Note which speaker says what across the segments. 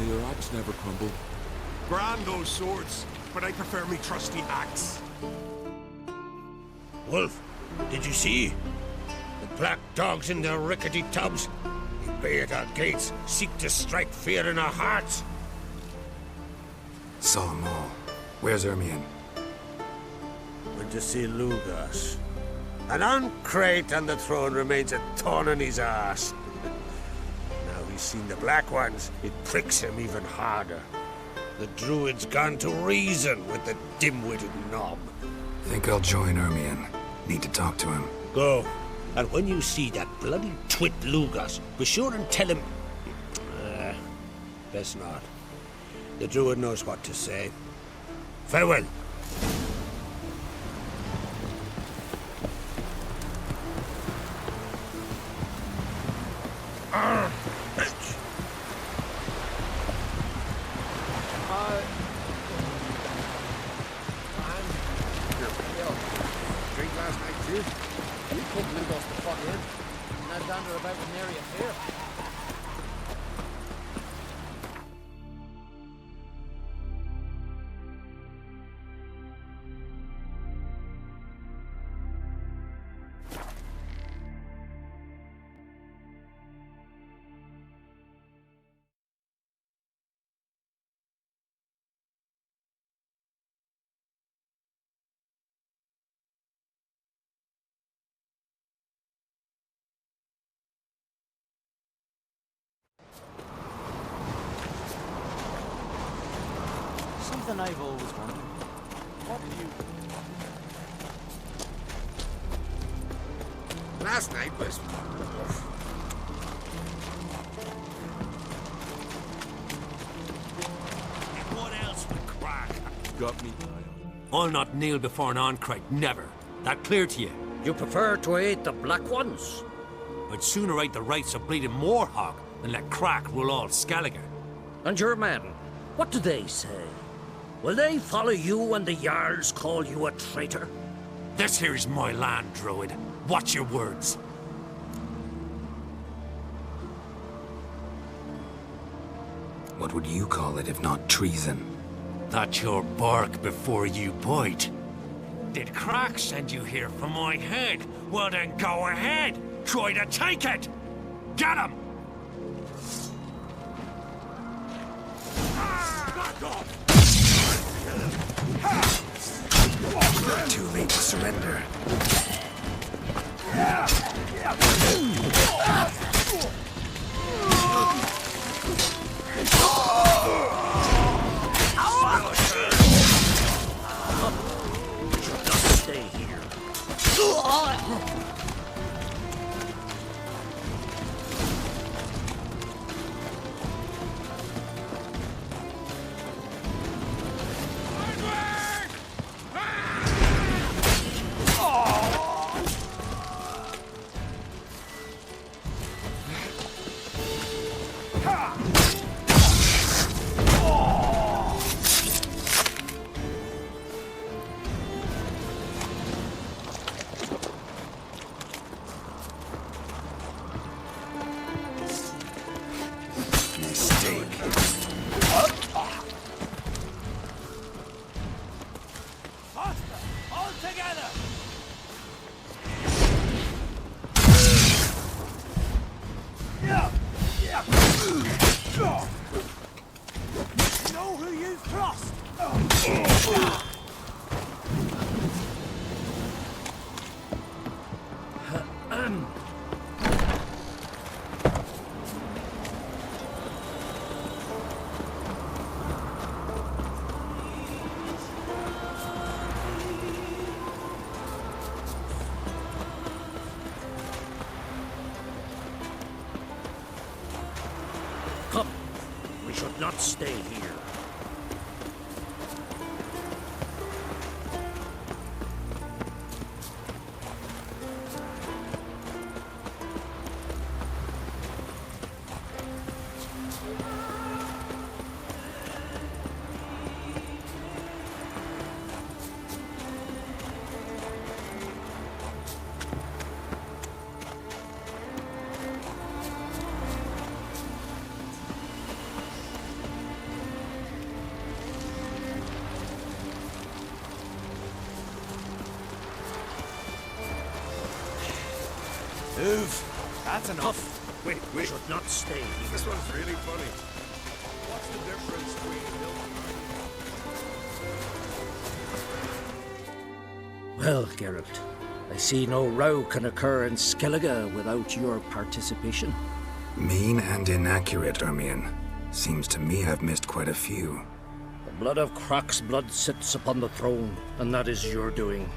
Speaker 1: your axe never crumbled.
Speaker 2: Grand those swords, but I prefer me trusty axe.
Speaker 3: Wolf, did you see? The black dogs in their rickety tubs. They bay at our gates, seek to strike fear in our hearts.
Speaker 4: Saw them all. Where's Ermion?
Speaker 3: Went to see Lugas. And on Crate on the throne remains a thorn in his arse. Now he's seen the Black Ones, it pricks him even harder. The druid's gone to reason with the dim-witted knob.
Speaker 4: Think I'll join Ermion. Need to talk to him.
Speaker 3: Go. And when you see that bloody twit Lugas, be sure and tell him... best not. The druid knows what to say. Farewell.
Speaker 5: Drink last night too. You couldn't leave us the fuck in. Now down to about an area here. Something I've always wondered. What do you...
Speaker 3: Last night was...
Speaker 6: What else would crack?
Speaker 1: Got me tired.
Speaker 6: I'll not kneel before an Oncrite, never. That clear to you?
Speaker 7: You prefer to aid the Black Ones?
Speaker 6: I'd sooner aid the rights of bleeding Moorhog than let Crack rule all Skelliger.
Speaker 7: And your men, what do they say? Will they follow you when the Jarls call you a traitor?
Speaker 6: This here's my land, Druid. Watch your words.
Speaker 4: What would you call it if not treason?
Speaker 6: That's your bark before you bite. Did Crack send you here for my head? Well then go ahead. Try to take it. Get him!
Speaker 2: Back off!
Speaker 4: Too late to surrender.
Speaker 7: Should not stay here.
Speaker 2: Know who you've crossed!
Speaker 7: Come, we should not stay here.
Speaker 5: That's enough.
Speaker 2: Wait.
Speaker 7: Should not stay here.
Speaker 2: This one's really funny. What's the difference between milk and
Speaker 7: Well, Geralt, I see no row can occur in Skellige without your participation.
Speaker 4: Mean and inaccurate, Ermion. Seems to me I've missed quite a few.
Speaker 7: The blood of Croc's blood sits upon the throne, and that is your doing.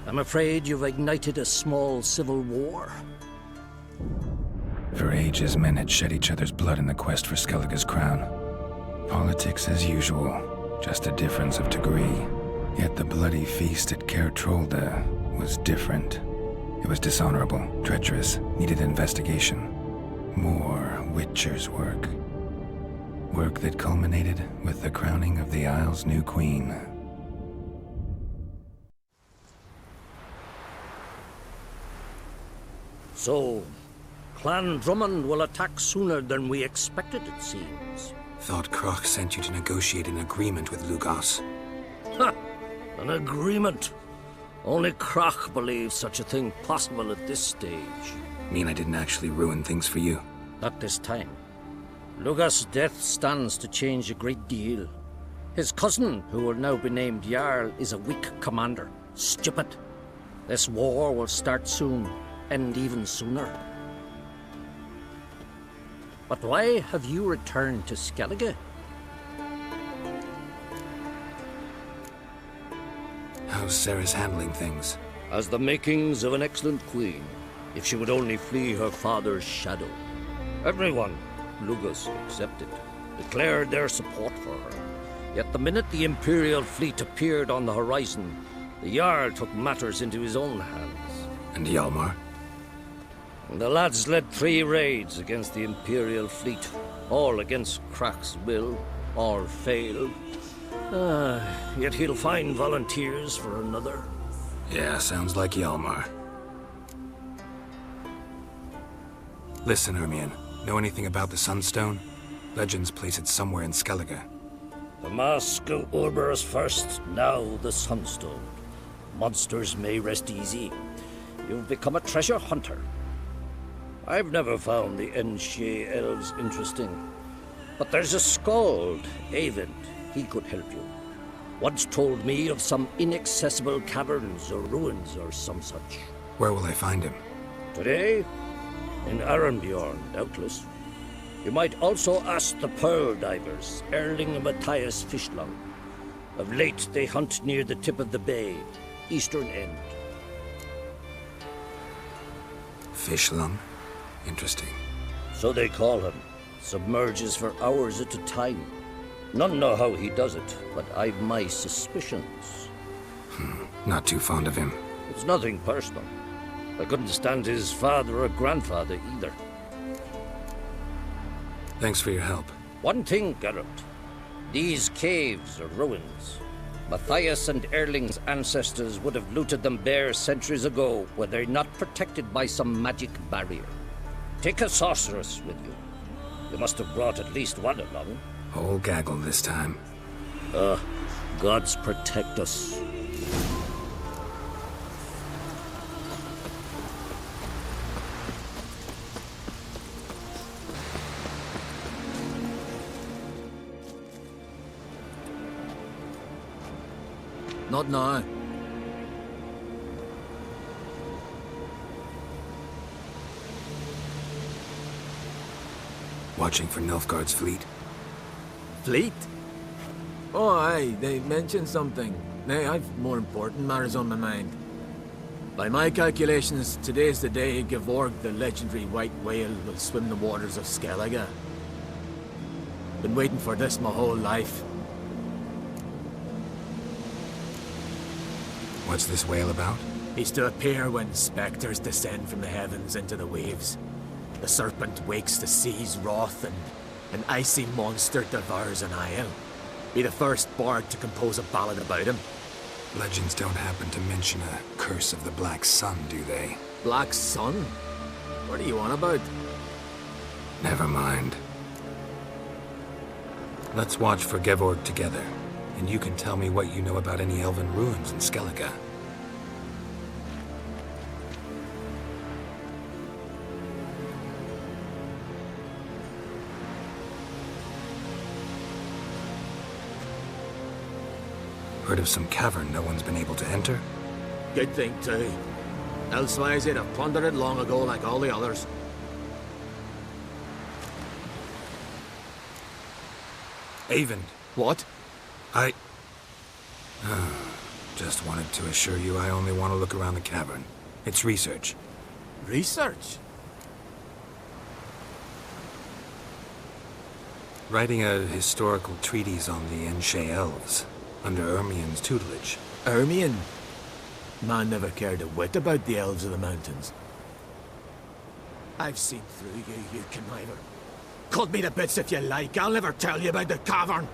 Speaker 7: I'm afraid you've ignited a small civil war.
Speaker 4: For ages, men had shed each other's blood in the quest for Skellige's crown. Politics as usual, just a difference of degree. Yet the bloody feast at Caer Trolda was different. It was dishonorable, treacherous, needed investigation. More Witcher's work. Work that culminated with the crowning of the Isle's new queen.
Speaker 7: So, Clan Drummond will attack sooner than we expected, it seems.
Speaker 4: Thought Croc sent you to negotiate an agreement with Lugos.
Speaker 7: Ha! An agreement. Only Croc believes such a thing possible at this stage.
Speaker 4: Mean I didn't actually ruin things for you?
Speaker 7: Not this time. Lugos' death stands to change a great deal. His cousin, who will now be named Jarl, is a weak commander. Stupid. This war will start soon, end even sooner. But why have you returned to Skellige?
Speaker 4: How's Sarah's handling things?
Speaker 7: As the makings of an excellent queen, if she would only flee her father's shadow. Everyone, Lugos excepted, declared their support for her. Yet the minute the Imperial fleet appeared on the horizon, the Jarl took matters into his own hands.
Speaker 4: And Hjalmar?
Speaker 7: The lads led 3 raids against the Imperial fleet, all against Croc's will, all failed. Yet he'll find volunteers for another.
Speaker 4: Yeah, sounds like Hjalmar. Listen, Ermion, know anything about the Sunstone? Legends place it somewhere in Skellige.
Speaker 7: The mask of Ouroboros first, now the Sunstone. Monsters may rest easy. You've become a treasure hunter. I've never found the Enshe elves interesting. But there's a skald, Eyvind. He could help you. Once told me of some inaccessible caverns or ruins or some such.
Speaker 4: Where will I find him?
Speaker 7: Today, in Arenbjorn, doubtless. You might also ask the pearl divers, Erling and Matthias Fishlung. Of late, they hunt near the tip of the bay, eastern end.
Speaker 4: Fishlung? Interesting.
Speaker 7: So they call him. Submerges for hours at a time. None know how he does it, but I've my suspicions.
Speaker 4: Not too fond of him.
Speaker 7: It's nothing personal. I couldn't stand his father or grandfather either.
Speaker 4: Thanks for your help.
Speaker 7: One thing, Geralt. These caves are ruins. Matthias and Erling's ancestors would have looted them bare centuries ago were they not protected by some magic barrier. Take a sorceress with you. You must have brought at least one along.
Speaker 4: Whole gaggle this time.
Speaker 7: Gods protect us.
Speaker 1: Not now.
Speaker 4: Watching for Nilfgaard's fleet.
Speaker 1: Fleet? Oh, aye, they mentioned something. Nay, I've more important matters on my mind. By my calculations, today's the day Gevorg, the legendary white whale, will swim the waters of Skellige. Been waiting for this my whole life.
Speaker 4: What's this whale about?
Speaker 1: He's to appear when spectres descend from the heavens into the waves. The serpent wakes the sea's wrath and an icy monster devours an isle. Be the first bard to compose a ballad about him.
Speaker 4: Legends don't happen to mention a curse of the Black Sun, do they?
Speaker 1: Black Sun? What are you on about?
Speaker 4: Never mind. Let's watch for Gevorg together, and you can tell me what you know about any elven ruins in Skellige. Heard of some cavern no one's been able to enter?
Speaker 1: Good thing, too. Elsewise, they'd have plundered it long ago like all the others.
Speaker 4: Avon.
Speaker 1: What?
Speaker 4: I... just wanted to assure you I only want to look around the cavern. It's research.
Speaker 1: Research?
Speaker 4: Writing a historical treatise on the Enshe elves, under Ermien's tutelage.
Speaker 1: Ermien? Man never cared a whit about the elves of the mountains. I've seen through you, you conniver. Cut me to bits if you like, I'll never tell you about the cavern!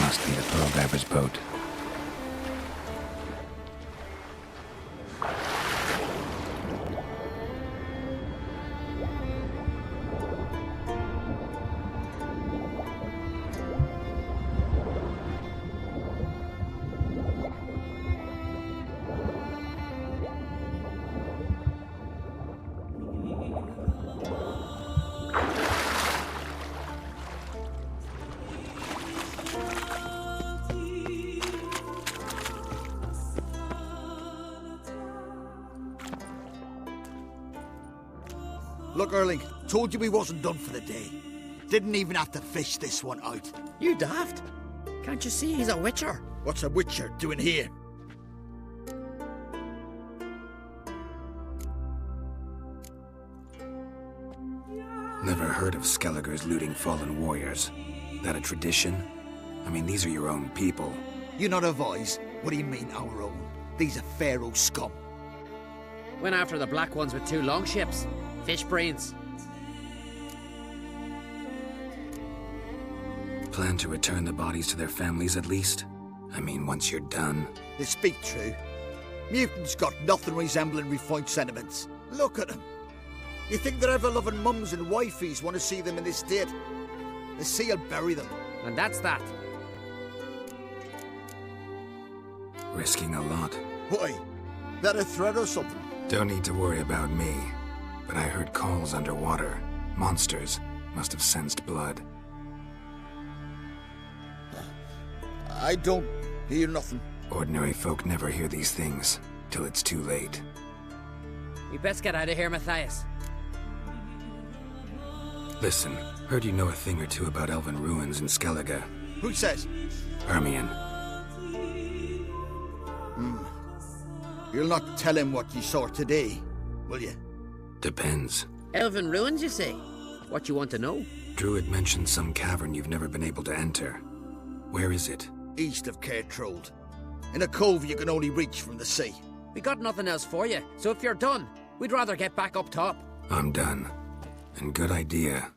Speaker 4: Must be the pearl diver's boat.
Speaker 8: Look, Erling, told you we wasn't done for the day. Didn't even have to fish this one out.
Speaker 5: You daft? Can't you see he's a witcher?
Speaker 8: What's a witcher doing here?
Speaker 4: Never heard of Skellige's looting fallen warriors. That a tradition? I mean, these are your own people.
Speaker 8: You not of eyes? What do you mean, our own? These are Pharaoh scum.
Speaker 5: Went after the black ones with 2 longships. Fish brains.
Speaker 4: Plan to return the bodies to their families at least? I mean, once you're done.
Speaker 8: They speak true. Mutants got nothing resembling refined sentiments. Look at them. You think their ever-loving mums and wifeys want to see them in this state? The sea will bury them.
Speaker 5: And that's that.
Speaker 4: Risking a lot.
Speaker 8: Why? That a threat or something?
Speaker 4: Don't need to worry about me. But I heard calls underwater. Monsters must have sensed blood.
Speaker 8: I don't hear nothing.
Speaker 4: Ordinary folk never hear these things, till it's too late.
Speaker 5: We best get out of here, Matthias.
Speaker 4: Listen, heard you know a thing or two about elven ruins in Skellige.
Speaker 8: Who says?
Speaker 4: Ermien.
Speaker 8: You'll not tell him what you saw today, will you?
Speaker 4: Depends.
Speaker 5: Elven ruins, you say? What you want to know?
Speaker 4: Druid mentioned some cavern you've never been able to enter. Where is it?
Speaker 8: East of Cairtrold. In a cove you can only reach from the sea.
Speaker 5: We got nothing else for you, so if you're done, we'd rather get back up top.
Speaker 4: I'm done. And good idea.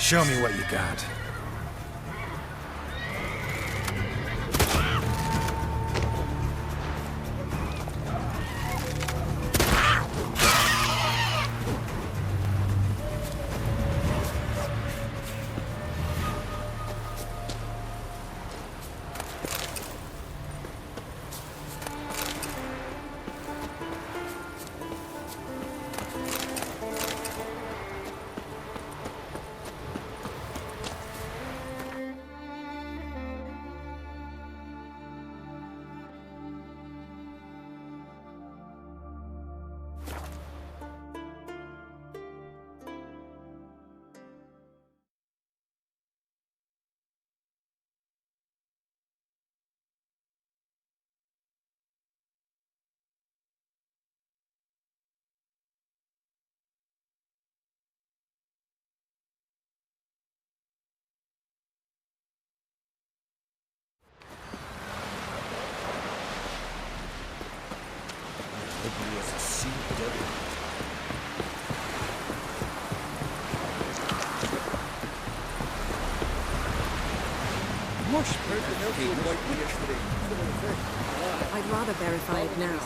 Speaker 4: Show me what you got.
Speaker 9: I'd rather verify it now.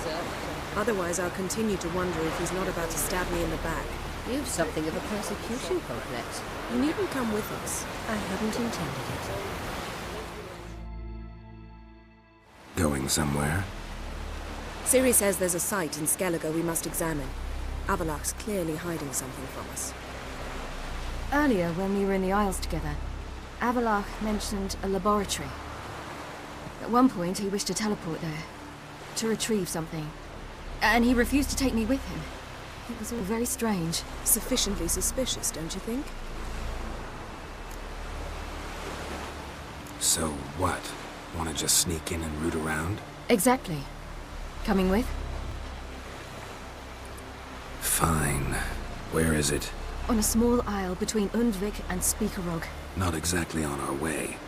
Speaker 9: Otherwise, I'll continue to wonder if he's not about to stab me in the back.
Speaker 10: You've something of a persecution complex.
Speaker 9: You needn't come with us.
Speaker 10: I hadn't intended it.
Speaker 4: Going somewhere?
Speaker 9: Ciri says there's a site in Skellige we must examine. Avallac'h's clearly hiding something from us.
Speaker 11: Earlier, when we were in the Isles together, Avallac'h mentioned a laboratory. At one point, he wished to teleport there, to retrieve something. And he refused to take me with him. It was all very strange.
Speaker 9: Sufficiently suspicious, don't you think?
Speaker 4: So what? Want to just sneak in and root around?
Speaker 11: Exactly. Coming with?
Speaker 4: Fine. Where is it?
Speaker 11: On a small isle between Undvik and Speakerog.
Speaker 4: Not exactly on our way.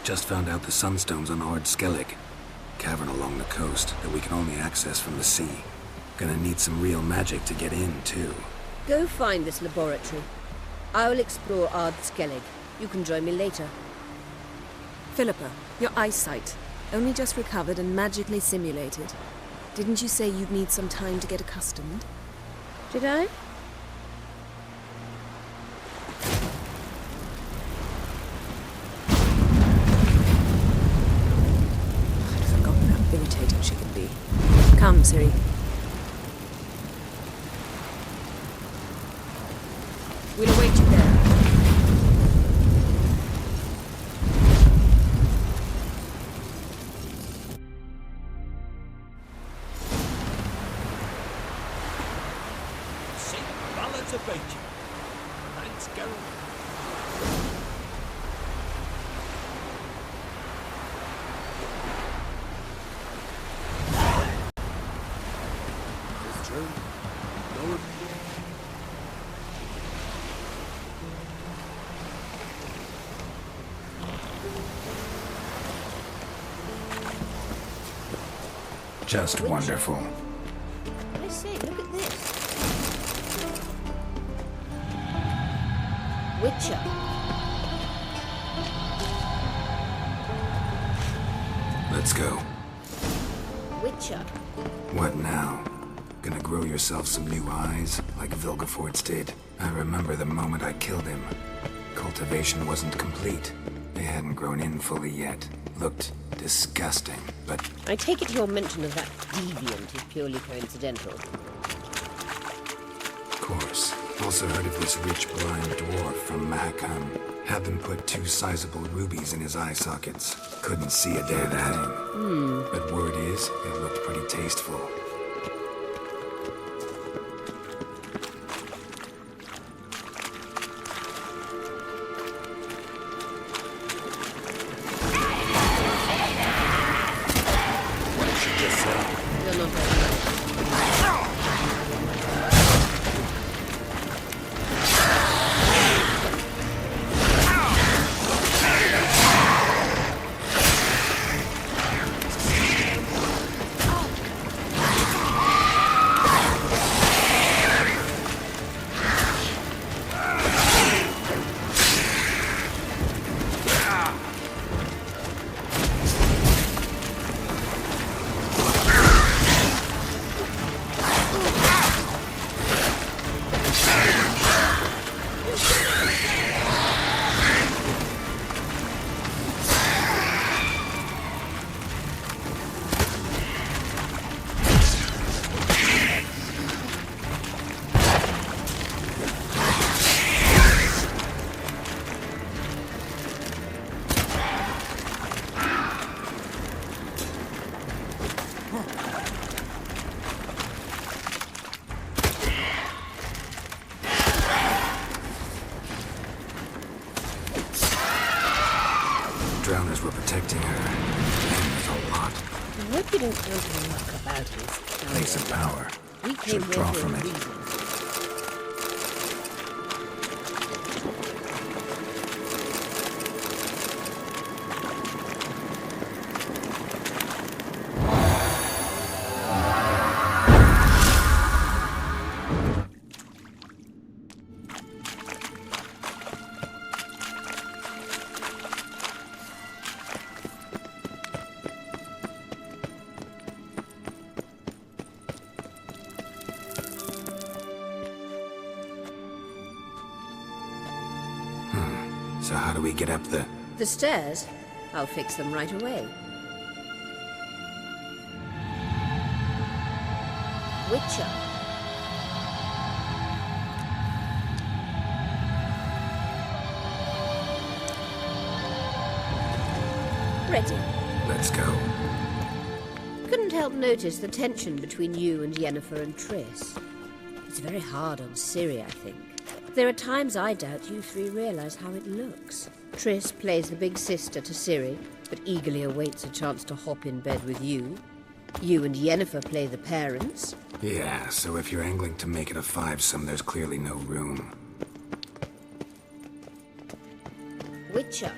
Speaker 4: Just found out the Sunstone's on Ord Skellig. Cavern along the coast that we can only access from the sea. Gonna need some real magic to get in, too.
Speaker 10: Go find this laboratory. I'll explore Ard Skellig. You can join me later.
Speaker 9: Philippa, your eyesight. Only just recovered and magically simulated. Didn't you say you'd need some time to get accustomed?
Speaker 10: Did I?
Speaker 9: I'd forgotten how irritating she could be. Come, Ciri. We'll await you there.
Speaker 3: Ballads about you. Thanks, Geralt.
Speaker 5: It's true. No,
Speaker 4: Just wonderful.
Speaker 10: I say, look at this. Witcher.
Speaker 4: Let's go.
Speaker 10: Witcher.
Speaker 4: What now? Gonna grow yourself some new eyes, like Vilgefortz did? I remember the moment I killed him. Cultivation wasn't complete. They hadn't grown in fully yet. Looked disgusting, but...
Speaker 10: I take it your mention of that deviant is purely coincidental.
Speaker 4: Of course. Also heard of this rich blind dwarf from Mahakam. Had them put 2 sizable rubies in his eye sockets. Couldn't see a damn thing. But word is, it looked pretty tasteful.
Speaker 10: You're not very nice.
Speaker 4: Drowners were protecting her. And there's a lot.
Speaker 10: I hope you don't count muck about his
Speaker 4: Place of power.
Speaker 10: We came
Speaker 4: Should
Speaker 10: here
Speaker 4: draw
Speaker 10: for
Speaker 4: from
Speaker 10: a
Speaker 4: it.
Speaker 10: reason.
Speaker 4: So how do we get up the...
Speaker 10: The stairs? I'll fix them right away. Witcher. Ready.
Speaker 4: Let's go.
Speaker 10: Couldn't help notice the tension between you and Yennefer and Triss. It's very hard on Ciri, I think. There are times I doubt you three realize how it looks. Triss plays the big sister to Ciri, but eagerly awaits a chance to hop in bed with you. You and Yennefer play the parents.
Speaker 4: Yeah, so if you're angling to make it a five-some, there's clearly no room.
Speaker 10: Witcher.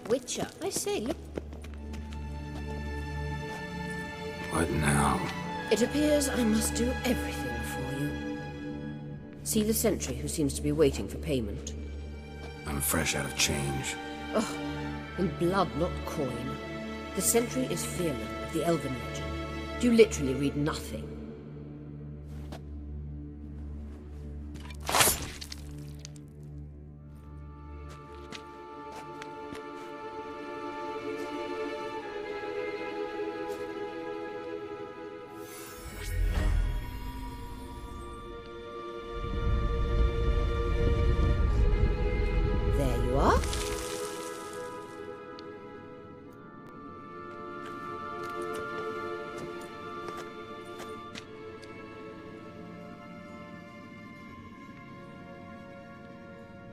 Speaker 10: Witcher, I say, look.
Speaker 4: What now?
Speaker 10: It appears I must do everything for you. See the sentry who seems to be waiting for payment.
Speaker 4: I'm fresh out of change.
Speaker 10: Oh, in blood, not coin. The sentry is Fearless of the Elven legend. You literally read nothing. There you are.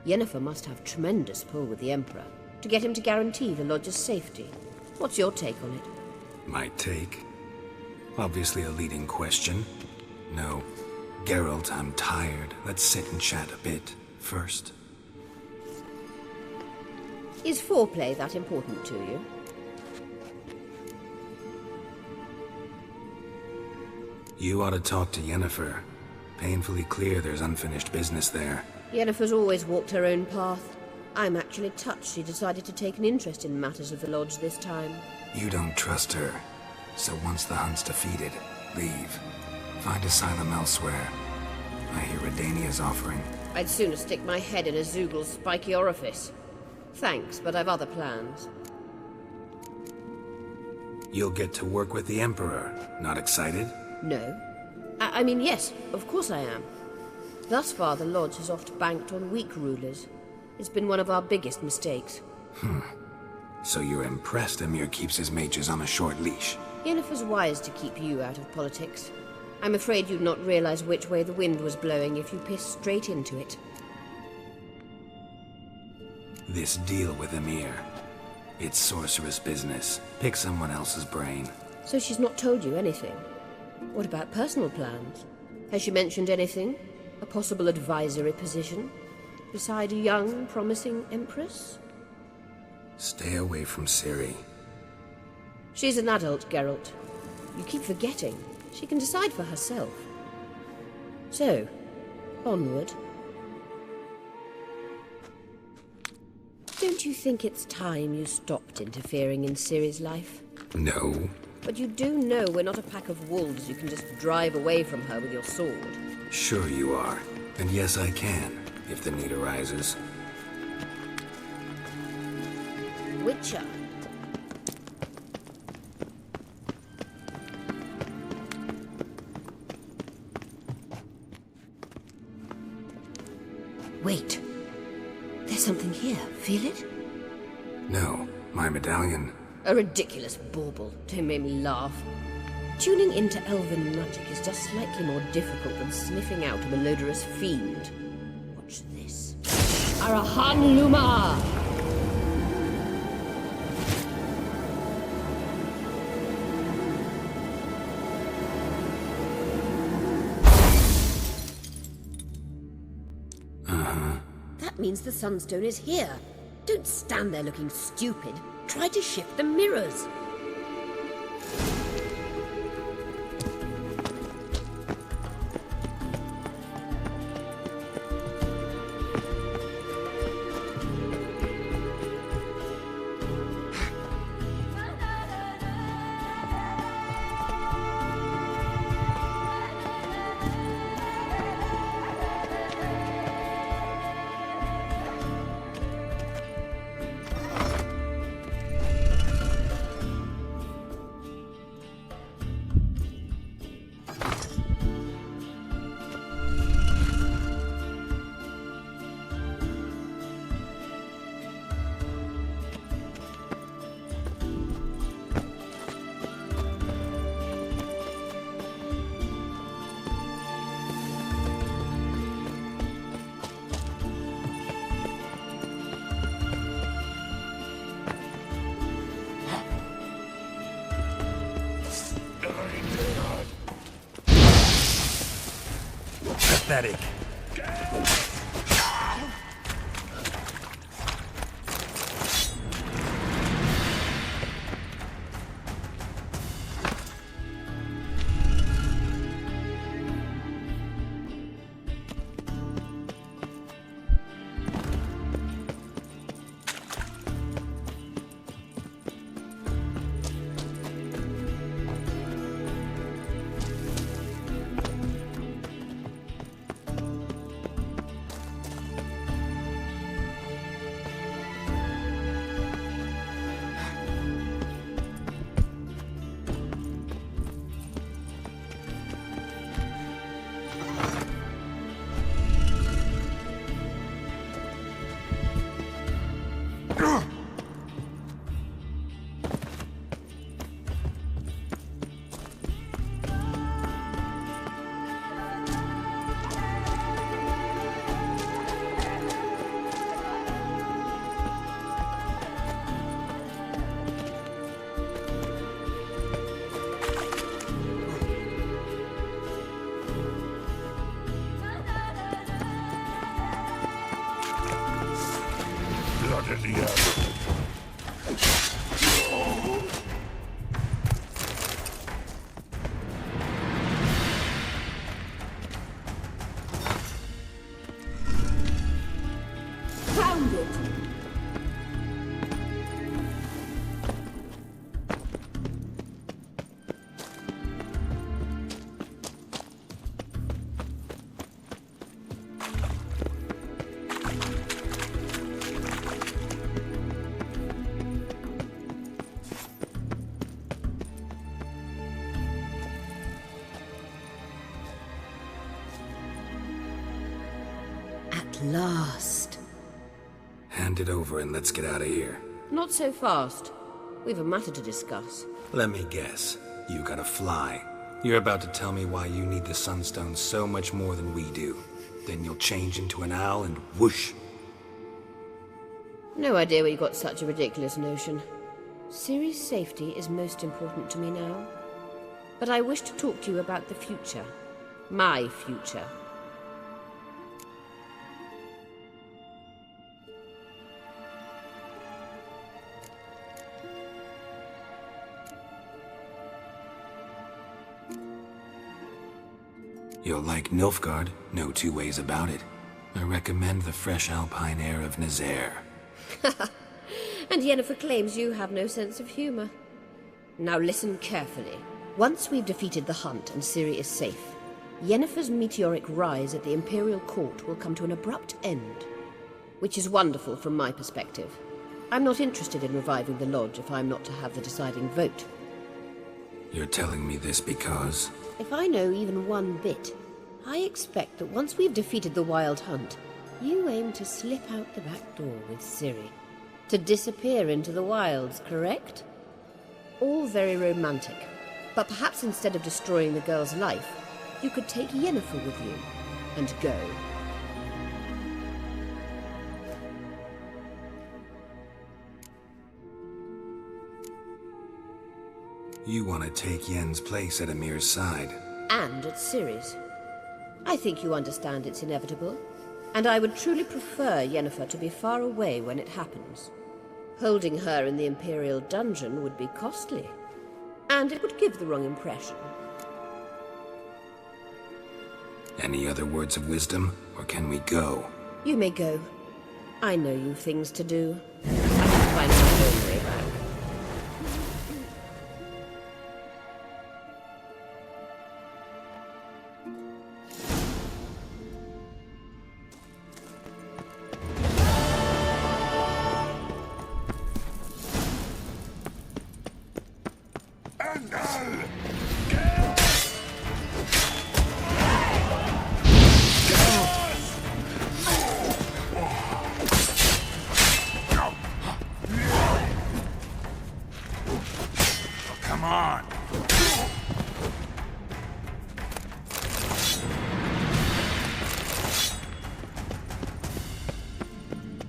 Speaker 10: Yennefer must have tremendous pull with the Emperor to get him to guarantee the Lodge's safety. What's your take on it?
Speaker 4: My take? Obviously a leading question. No. Geralt, I'm tired. Let's sit and chat a bit first.
Speaker 10: Is foreplay that important to you?
Speaker 4: You ought to talk to Yennefer. Painfully clear there's unfinished business there.
Speaker 10: Yennefer's always walked her own path. I'm actually touched she decided to take an interest in matters of the Lodge this time.
Speaker 4: You don't trust her. So once the hunt's defeated, leave. Find asylum elsewhere. I hear Redania's offering.
Speaker 10: I'd sooner stick my head in a Zoogl's spiky orifice. Thanks, but I've other plans.
Speaker 4: You'll get to work with the Emperor. Not excited?
Speaker 10: No. I mean, yes, of course I am. Thus far, the Lodge has oft banked on weak rulers. It's been one of our biggest mistakes.
Speaker 4: So you're impressed Emir keeps his mages on a short leash?
Speaker 10: Yennefer's wise to keep you out of politics. I'm afraid you'd not realize which way the wind was blowing if you pissed straight into it.
Speaker 4: This deal with Emir. It's sorceress business. Pick someone else's brain.
Speaker 10: So she's not told you anything? What about personal plans? Has she mentioned anything? A possible advisory position? Beside a young, promising empress?
Speaker 4: Stay away from Ciri.
Speaker 10: She's an adult, Geralt. You keep forgetting. She can decide for herself. So, onward. Don't you think it's time you stopped interfering in Ciri's life?
Speaker 4: No.
Speaker 10: But you do know we're not a pack of wolves you can just drive away from her with your sword.
Speaker 4: Sure you are. And yes, I can, if the need arises.
Speaker 10: Witcher. Wait. There's something here. Feel it?
Speaker 4: No, my medallion.
Speaker 10: A ridiculous bauble. Don't make me laugh. Tuning into elven magic is just slightly more difficult than sniffing out a malodorous fiend. Watch this. Arahan Luma! That means the Sunstone is here. Don't stand there looking stupid. Try to shift the mirrors.
Speaker 6: Pathetic.
Speaker 10: Last.
Speaker 4: Hand it over and let's get out of here.
Speaker 10: Not so fast. We've a matter to discuss.
Speaker 4: Let me guess. You gotta fly. You're about to tell me why you need the Sunstone so much more than we do. Then you'll change into an owl and whoosh.
Speaker 10: No idea where you got such a ridiculous notion. Ciri's safety is most important to me now. But I wish to talk to you about the future. My future.
Speaker 4: You'll like Nilfgaard, no two ways about it. I recommend the fresh alpine air of Nazaire.
Speaker 10: And Yennefer claims you have no sense of humor. Now listen carefully. Once we've defeated the hunt and Ciri is safe, Yennefer's meteoric rise at the Imperial Court will come to an abrupt end. Which is wonderful from my perspective. I'm not interested in reviving the Lodge if I'm not to have the deciding vote.
Speaker 4: You're telling me this because...
Speaker 10: If I know even one bit, I expect that once we've defeated the Wild Hunt, you aim to slip out the back door with Ciri. To disappear into the wilds, correct? All very romantic. But perhaps instead of destroying the girl's life, you could take Yennefer with you and go.
Speaker 4: You want to take Yen's place at Amir's side.
Speaker 10: And at Ciri's. I think you understand it's inevitable, and I would truly prefer Yennefer to be far away when it happens. Holding her in the Imperial dungeon would be costly, and it would give the wrong impression.
Speaker 4: Any other words of wisdom, or can we go?
Speaker 10: You may go. I know you've things to do. I can find my own way back.
Speaker 3: And